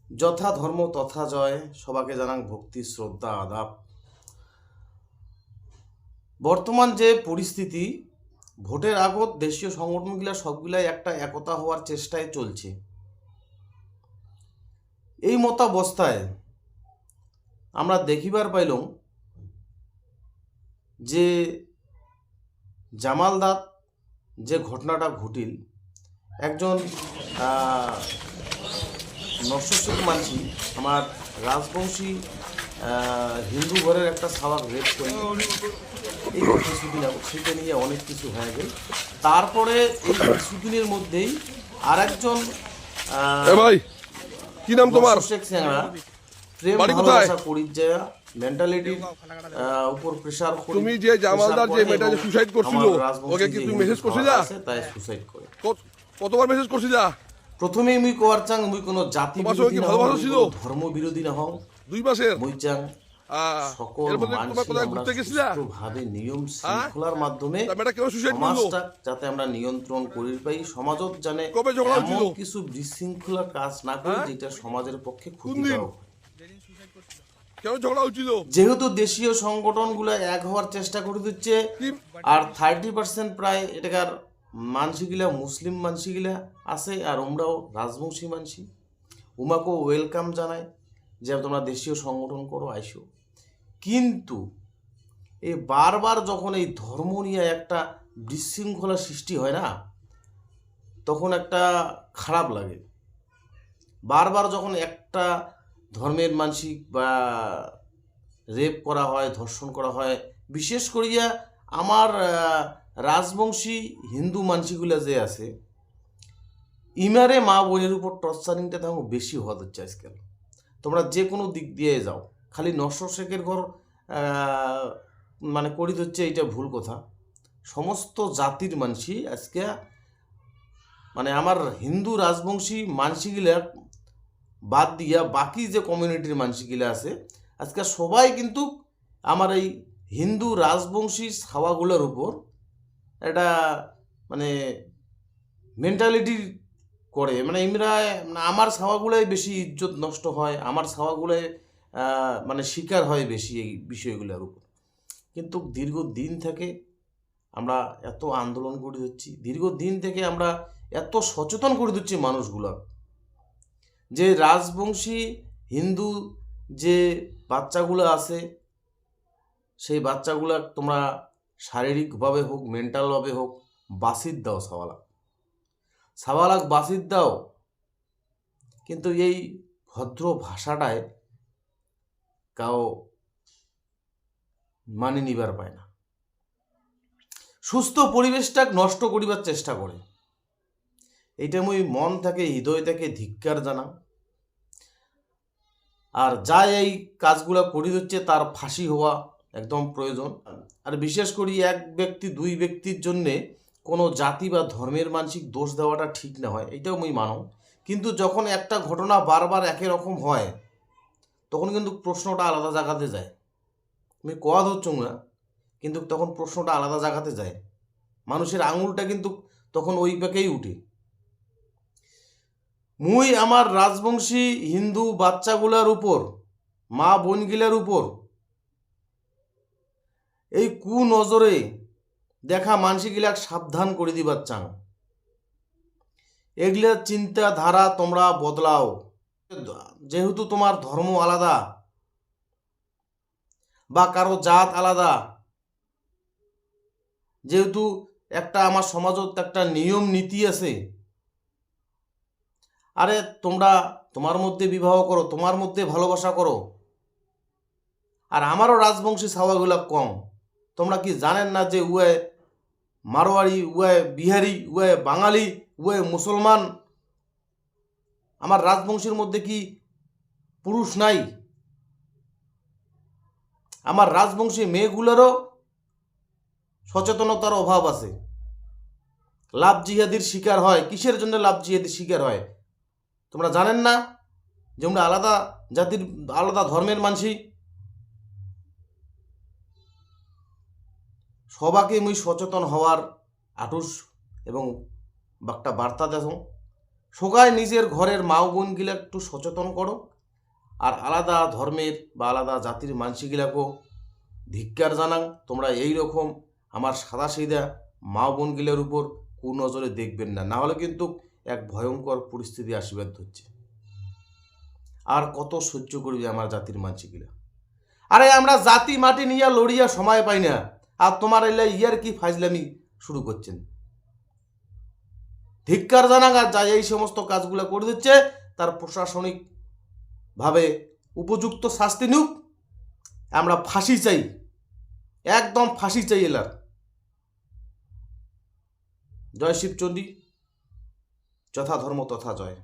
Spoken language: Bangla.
যথা ধর্ম তথা জয়, সবাকে জানাং ভক্তি শ্রদ্ধা আদাব। বর্তমান যে পরিস্থিতি, ভোটের আগত দেশীয় সংগঠনগুলা সবগুলাই একটা একতা হওয়ার চেষ্টায় চলছে। এই মতাবস্থায় আমরা দেখিবার পাইলাম যে জামালদাত যে ঘটনাটা ঘটিল, একজন নরসিংহ মানসি আমার রাজবংশী হিন্দু ঘরের একটা সাবাক রেপ করে এই কিছুদিন সেটা নিয়ে অনেক কিছু হয়ে গেল। তারপরে এই কিছুদিনের মধ্যেই আর একজন ভাই কি নাম তোমার? শেখ স্যাংরা প্রেম ভালোবাসা পরিচয় মেন্টালিটির উপর প্রেসার করে তুমি যে জামালদার যে মেয়েটা যে সুসাইড করছিল ওকে কি তুমি মেসেজ করছিলা? তাই সুসাইড করে কতবার মেসেজ করছিলা? প্রথমে মুই কোয়ার চাং মুই কোনো জাতি বিরোধী না হও, ধর্ম বিরোধী না হও, 2 মাসের মুই চাং সকল ভাবে নিয়ম শৃঙ্খলার মাধ্যমে সমাজটা যাতে আমরা নিয়ন্ত্রণ করি পাই, সমাজত জানে এমন কিছু বিশৃঙ্খলা কাজ না করি যেটা সমাজের পক্ষে ক্ষতিকারক। যেহেতু দেশীয় সংগঠনগুলো এক হওয়ার চেষ্টা করে দিচ্ছে, আর 30% প্রায় এটাকার মানসিগুলা মুসলিম মানসিগুলা আছে, আর আমরাও রাজবংশী মানসি, উমাকেও ওয়েলকাম জানায় যে তোমরা দেশীয় সংগঠন করো, আইসো। কিন্তু এই বারবার যখন এই ধর্ম নিয়ে একটা বিশৃঙ্খলা সৃষ্টি হয় না, তখন একটা খারাপ লাগে। বারবার যখন একটা ধর্মের মানসিক বা রেপ করা হয়, ধর্ষণ করা হয়, বিশেষ করিয়া আমার রাজবংশী হিন্দু মানসিগুলা যে আছে, ইমারে মা বোনের উপর টর্চারিংটা তখন বেশি হওয়া হচ্ছে আজকাল। তোমরা যে কোনো দিক দিয়ে যাও, খালি নরসিংহ শেখের ঘর মানে করি হচ্ছে, এইটা ভুল কথা। সমস্ত জাতির মানসি আজকে মানে আমার হিন্দু রাজবংশী মানসিগুলা বাদ দিয়া বাকি যে কমিউনিটির মানসিগুলা আছে, আজকে সবাই কিন্তু আমার এই হিন্দু রাজবংশী ছাওয়াগুলোর উপর একটা মানে মেন্টালিটি করে, মানে এমরা আমার ছাওয়াগুলোই বেশি ইজ্জত নষ্ট হয়, আমার ছাওয়াগুলোয় মানে শিকার হয় বেশি এই বিষয়গুলোর উপর। কিন্তু দীর্ঘদিন থেকে আমরা এত আন্দোলন করে দিচ্ছি, দীর্ঘদিন থেকে আমরা এত সচেতন করে দিচ্ছি মানুষগুলা, যে রাজবংশী হিন্দু যে বাচ্চাগুলো আছে, সেই বাচ্চাগুলা তোমরা শারীরিকভাবে হোক মেন্টালভাবে হোক বাসিদ দাও, সাওয়ালাক বাসিদ দাও। কিন্তু এই ভদ্র ভাষাটায় কাও মানে নিবার পায় না, সুস্থ পরিবেশটা নষ্ট করিবার চেষ্টা করে। এইটা মুই মন থেকে হৃদয় থেকে ধিক্কার জানাম। আর যা এই কাজগুলো করি হচ্ছে তার ফাঁসি হওয়া একদম প্রয়োজন। আর বিশেষ করি এক ব্যক্তি 2 ব্যক্তির জন্যে কোনো জাতি বা ধর্মের মানসিক দোষ দেওয়াটা ঠিক না হয়, এটাও মুই মানো। কিন্তু যখন একটা ঘটনা বারবার একই রকম হয়, তখন কিন্তু প্রশ্নটা আলাদা জায়গাতে যায়। আমি কোয়া ধরছুম না, কিন্তু তখন প্রশ্নটা আলাদা জায়গাতে যায়, মানুষের আঙুলটা কিন্তু তখন ওই ব্যাকেই উঠে। মুই আমার রাজবংশী হিন্দু বাচ্চাগুলার উপর, মা বোনগুলার উপর এই কুনজরে দেখা মানসিগুলাক সাবধান করে দিবার চাং। এগুলা চিন্তাধারা তোমরা বদলাও। যেহেতু তোমার ধর্ম আলাদা বা কারো জাত আলাদা, যেহেতু একটা আমার সমাজত একটা নিয়ম নীতি আছে, আরে তোমরা তোমার মধ্যে বিবাহ করো, তোমার মধ্যে ভালোবাসা করো। আর আমারও রাজবংশী ছাওয়াগুলা কম। তোমরা কি জানেন না যে উয়ে মারোয়ারি, উয়ে বিহারি, উয়ে বাঙালি, উয়ে মুসলমান, আমার রাজবংশীর মধ্যে কি পুরুষ নাই? আমার রাজবংশী মেয়েগুলোরও সচেতনতার অভাব আছে, লাভ জিহাদির শিকার হয়। কিসের জন্য লাভ জিহাদির শিকার হয় তোমরা জানেন না? যে আমরা আলাদা জাতির আলাদা ধর্মের মানসি। সবাকে মুই সচেতন হওয়ার আটুস এবং একটা বার্তা দেব। সবাই নিজের ঘরের মা বোনগুলা একটু সচেতন করো, আর আলাদা ধর্মের বা আলাদা জাতির মানুষগুলাকেও ধিক্কার জানাং। তোমরা এই রকম আমার সাদা সিধা মা বোনগুলোর উপর কুনজরে দেখবেন না, না হলে কিন্তু এক ভয়ঙ্কর পরিস্থিতি আশীর্বাদ হচ্ছে। আর কত সহ্য করবে আমার জাতির মানুষগুলা? আরে আমরা জাতি মাটি নিয়ে লড়িয়া সময় পাই না, আর তোমার এলে ইয়ার কি ফাজলামি শুরু করছেন? ধিক্কার জানাং, আর যা এই সমস্ত কাজগুলো করে দিচ্ছে তার প্রশাসনিকভাবে উপযুক্ত শাস্তি নিক। আমরা ফাঁসি চাই, একদম ফাঁসি চাই এলার। জয় শিবচণ্ডী, যথা ধর্ম তথা জয়।